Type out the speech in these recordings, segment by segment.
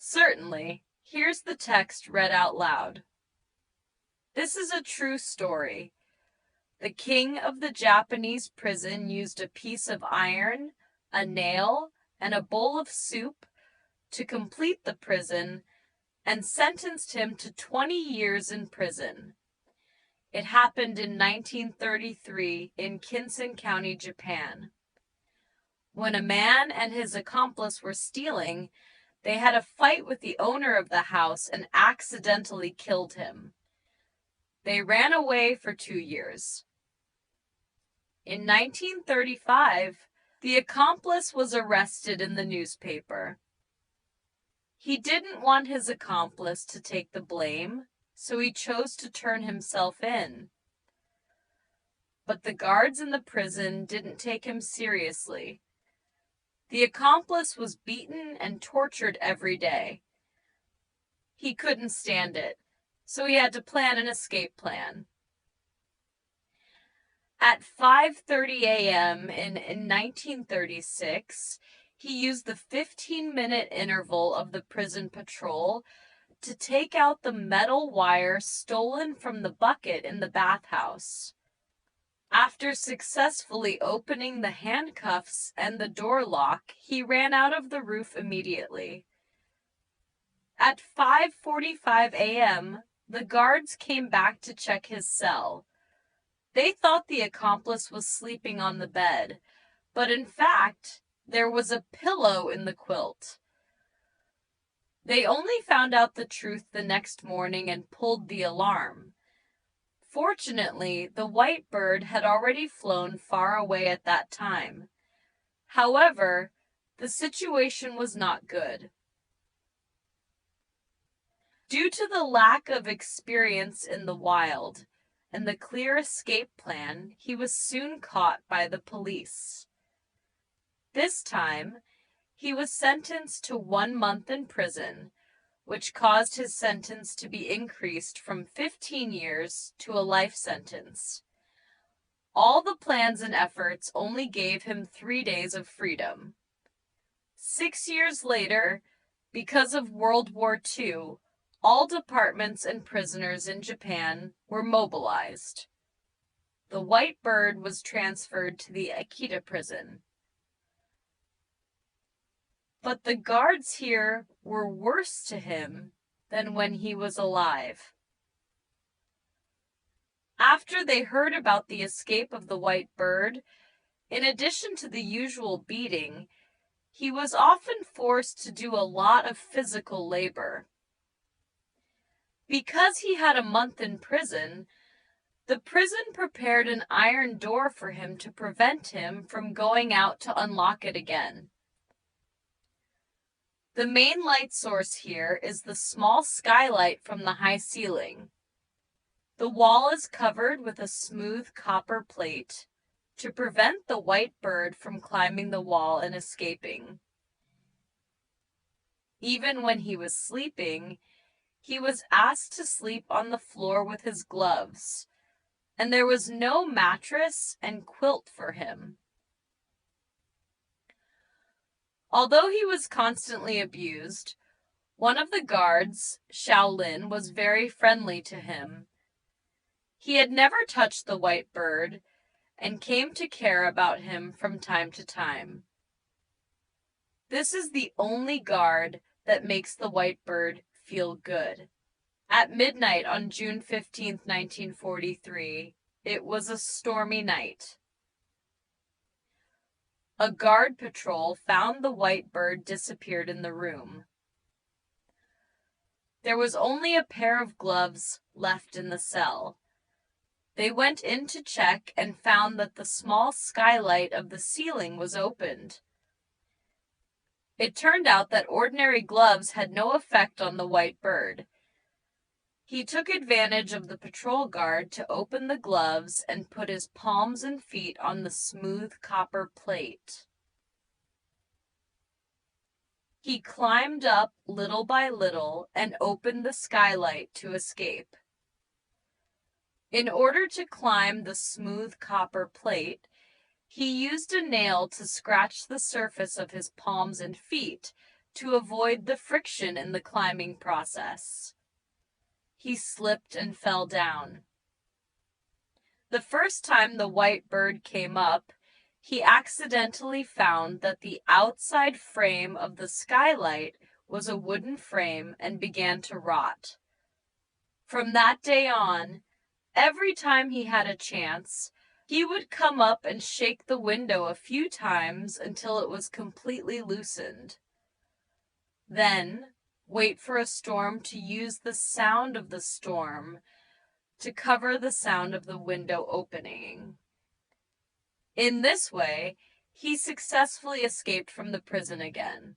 Certainly. Here's the text read out loud. This is a true story. The king of the Japanese prison used a piece of iron, a nail, and a bowl of soup to complete the prison and sentenced him to 20 years in prison. It happened in 1933 in Kinsen County, Japan. When a man and his accomplice were stealing, they had a fight with the owner of the house and accidentally killed him. They ran away for 2 years. In 1935, the accomplice was arrested in the newspaper. He didn't want his accomplice to take the blame, so he chose to turn himself in. But the guards in the prison didn't take him seriously. The accomplice was beaten and tortured every day. He couldn't stand it, so he had to plan an escape plan. At 5:30 a.m. in 1936, he used the 15-minute interval of the prison patrol to take out the metal wire stolen from the bucket in the bathhouse. After successfully opening the handcuffs and the door lock, he ran out of the roof immediately. At 5:45 a.m., the guards came back to check his cell. They thought the accomplice was sleeping on the bed, but in fact, there was a pillow in the quilt. They only found out the truth the next morning and pulled the alarm. Fortunately, the white bird had already flown far away at that time. However, the situation was not good. Due to the lack of experience in the wild and the clear escape plan, he was soon caught by the police. This time, he was sentenced to 1 month in prison, which caused his sentence to be increased from 15 years to a life sentence. All the plans and efforts only gave him 3 days of freedom. 6 years later, because of World War II, all departments and prisoners in Japan were mobilized. The white bird was transferred to the Akita prison. But the guards here were worse to him than when he was alive. After they heard about the escape of the white bird, in addition to the usual beating, he was often forced to do a lot of physical labor. Because he had a month in prison, the prison prepared an iron door for him to prevent him from going out to unlock it again. The main light source here is the small skylight from the high ceiling. The wall is covered with a smooth copper plate to prevent the white bird from climbing the wall and escaping. Even when he was sleeping, he was asked to sleep on the floor with his gloves, and there was no mattress and quilt for him. Although he was constantly abused, one of the guards, Shaolin, was very friendly to him. He had never touched the white bird and came to care about him from time to time. This is the only guard that makes the white bird feel good. At midnight on June 15, 1943, it was a stormy night. A guard patrol found the white bird disappeared in the room. There was only a pair of gloves left in the cell. They went in to check and found that the small skylight of the ceiling was opened. It turned out that ordinary gloves had no effect on the white bird. He took advantage of the patrol guard to open the gloves and put his palms and feet on the smooth copper plate. He climbed up little by little and opened the skylight to escape. In order to climb the smooth copper plate, he used a nail to scratch the surface of his palms and feet to avoid the friction in the climbing process. He slipped and fell down. The first time the white bird came up, he accidentally found that the outside frame of the skylight was a wooden frame and began to rot. From that day on, every time he had a chance, he would come up and shake the window a few times until it was completely loosened. Then, wait for a storm to use the sound of the storm to cover the sound of the window opening. In this way, he successfully escaped from the prison again.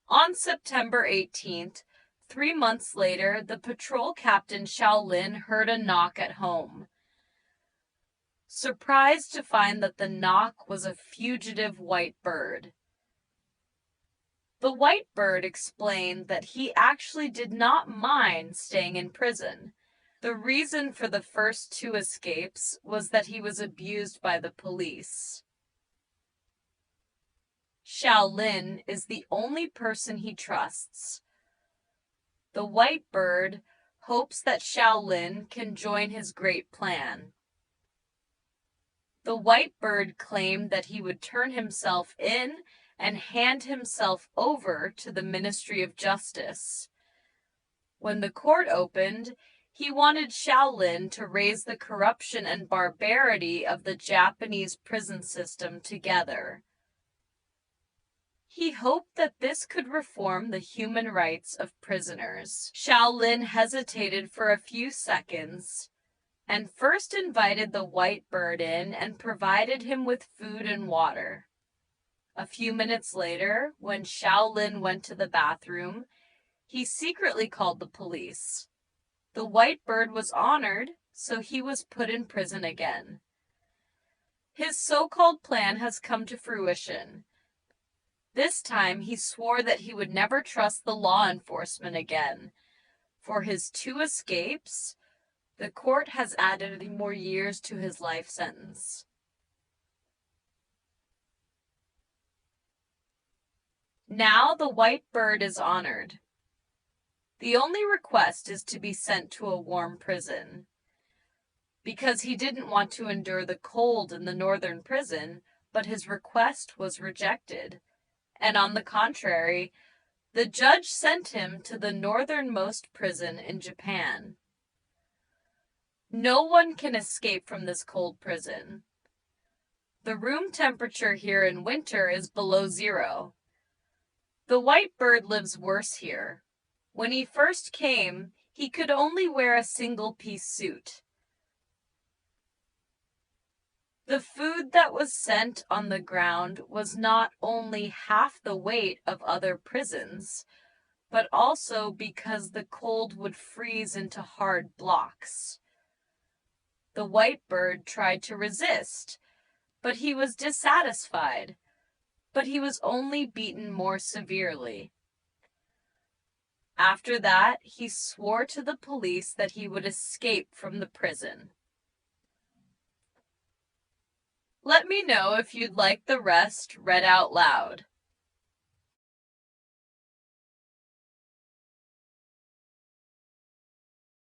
On September 18th, 3 months later, the patrol captain Shaolin heard a knock at home. Surprised to find that the knock was a fugitive white bird. The white bird explained that he actually did not mind staying in prison. The reason for the first 2 escapes was that he was abused by the police. Shaolin is the only person he trusts. The white bird hopes that Shaolin can join his great plan. The white bird claimed that he would turn himself in and hand himself over to the Ministry of Justice. When the court opened, he wanted Shaolin to raise the corruption and barbarity of the Japanese prison system together. He hoped that this could reform the human rights of prisoners. Shaolin hesitated for a few seconds and first invited the white bird in and provided him with food and water. A few minutes later, when Shaolin went to the bathroom, he secretly called the police. The white bird was honored, so he was put in prison again. His so-called plan has come to fruition. This time he swore that he would never trust the law enforcement again. For his 2 escapes, the court has added more years to his life sentence. Now the white bird is honored. The only request is to be sent to a warm prison. Because he didn't want to endure the cold in the northern prison, but his request was rejected. And on the contrary, the judge sent him to the northernmost prison in Japan. No one can escape from this cold prison. The room temperature here in winter is below 0. The white bird lives worse here. When he first came, he could only wear a single-piece suit. The food that was sent on the ground was not only half the weight of other prisons, but also because the cold would freeze into hard blocks. The white bird tried to resist, but he was dissatisfied. But he was only beaten more severely. After that, he swore to the police that he would escape from the prison. Let me know if you'd like the rest read out loud.